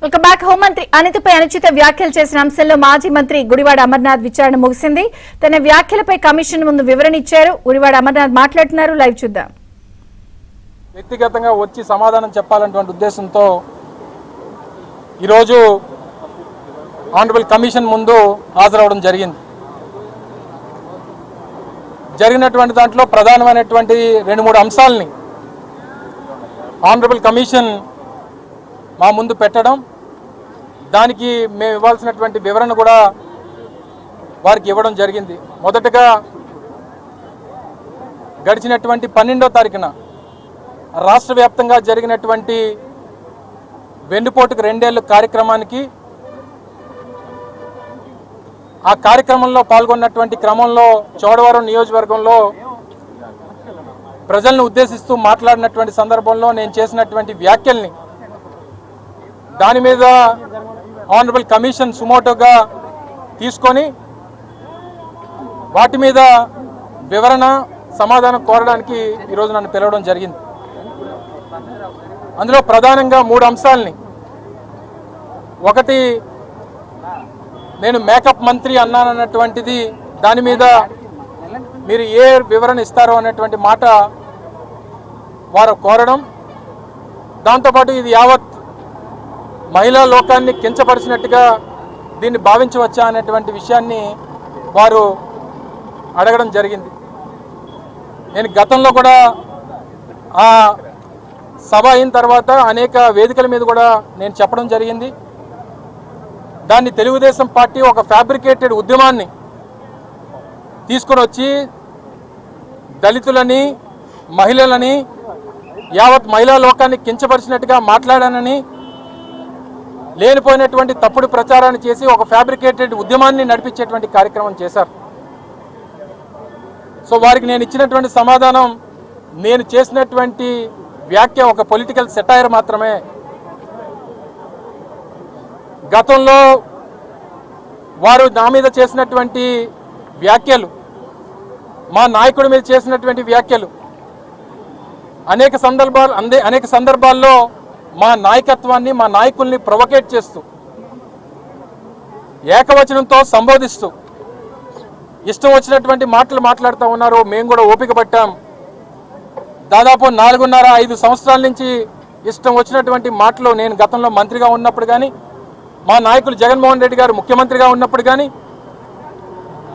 Welcome back. హోంమంత్రి అనితపై అనుచిత వ్యాఖ్యలు చేసిన అంశంలో మాజీ మంత్రి గుడివాడ అమర్నాథ్ విచారణ ముగిసింది. తన వ్యాఖ్యలపై కమిషన్ ముందు వివరణ ఇచ్చారు. గుడివాడ అమర్నాథ్ మాట్లాడుతున్నారు. లైవ్ చూద్దాం. వ్యక్తిగతంగా వచ్చి సమాధానం చెప్పాలన్నటువంటి ఉద్దేశంతో ఈరోజు ఆనరబుల్ కమిషన్ ముందు హాజరవడం జరిగింది. జరిగినటువంటి దాంట్లో ప్రధానమైనటువంటి 2-3 అంశాలని ఆనరబుల్ కమిషన్ మా ముందు పెట్టడం, దానికి మేము ఇవ్వాల్సినటువంటి వివరణ కూడా వారికి ఇవ్వడం జరిగింది. మొదటగా గడిచినటువంటి 12వ తారీఖున రాష్ట్ర వ్యాప్తంగా జరిగినటువంటి వెన్నుపోటుకు 2 ఏళ్ల కార్యక్రమానికి ఆ కార్యక్రమంలో పాల్గొన్నటువంటి క్రమంలో చోడవరం నియోజకవర్గంలో ప్రజలను ఉద్దేశిస్తూ మాట్లాడినటువంటి సందర్భంలో నేను చేసినటువంటి వ్యాఖ్యల్ని దాని మీద ఆనరబుల్ కమిషన్ సుమోటోగా తీసుకొని వాటి మీద వివరణ సమాధానం కోరడానికి ఈరోజు నన్ను పిలవడం జరిగింది. అందులో ప్రధానంగా 3 అంశాలని, ఒకటి నేను మేకప్ మంత్రి అన్నానన్నటువంటిది, దాని మీద మీరు ఏ వివరణ ఇస్తారో అనేటువంటి మాట వారు కోరడం, దాంతోపాటు ఇది యావత్ మహిళా లోకాన్ని కించపరిచినట్టుగా దీన్ని భావించవచ్చా అనేటువంటి విషయాన్ని వారు అడగడం జరిగింది. నేను గతంలో కూడా ఆ సభ అయిన తర్వాత అనేక వేదికల మీద కూడా నేను చెప్పడం జరిగింది. దాన్ని తెలుగుదేశం పార్టీ ఒక ఫ్యాబ్రికేటెడ్ ఉద్యమాన్ని తీసుకొని వచ్చి దళితులని, మహిళలని, యావత్ మహిళా లోకాన్ని కించపరిచినట్టుగా మాట్లాడానని, లేనిపోయినటువంటి తప్పుడు ప్రచారాన్ని చేసి ఒక ఫ్యాబ్రికేటెడ్ ఉద్యమాన్ని నడిపించేటువంటి కార్యక్రమం చేశారు. సో వారికి నేను ఇచ్చినటువంటి సమాధానం, నేను చేసినటువంటి వ్యాఖ్య ఒక పొలిటికల్ సెటైర్ మాత్రమే. గతంలో వారు నా మీద చేసినటువంటి వ్యాఖ్యలు, మా నాయకుడి మీద చేసినటువంటి వ్యాఖ్యలు అనేక సందర్భాల్లో మా నాయకత్వాన్ని, మా నాయకుల్ని ప్రొవోకేట్ చేస్తూ, ఏకవచనంతో సంబోధిస్తూ ఇష్టం వచ్చినటువంటి మాటలు మాట్లాడుతూ ఉన్నారు. మేము కూడా ఓపిక పట్టాం. దాదాపు 4.5 సంవత్సరాల నుంచి ఇష్టం వచ్చినటువంటి మాటలు, నేను గతంలో మంత్రిగా ఉన్నప్పుడు కానీ, మా నాయకులు జగన్మోహన్ రెడ్డి గారు ముఖ్యమంత్రిగా ఉన్నప్పుడు కానీ,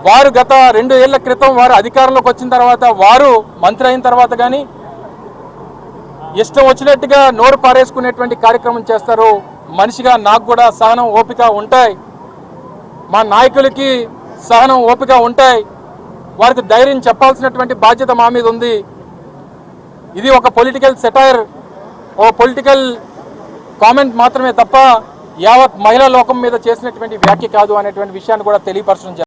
వారు గత 2 ఏళ్ల క్రితం వారు అధికారంలోకి వచ్చిన తర్వాత, వారు మంత్రి అయిన తర్వాత కానీ ఇష్టం వచ్చినట్టుగా నోరు పారేసుకునేటువంటి కార్యక్రమం చేస్తారు. మనిషిగా నాకు కూడా సహనం, ఓపిక ఉంటాయి. మా నాయకులకి సహనం, ఓపిక ఉంటాయి. వారికి ధైర్యం చెప్పాల్సినటువంటి బాధ్యత మా మీద ఉంది. ఇది ఒక పొలిటికల్ సెటైర్, ఓ పొలిటికల్ కామెంట్ మాత్రమే తప్ప యావత్ మహిళా లోకం మీద చేసినటువంటి వ్యాఖ్య కాదు అనేటువంటి విషయాన్ని కూడా తెలియపరచడం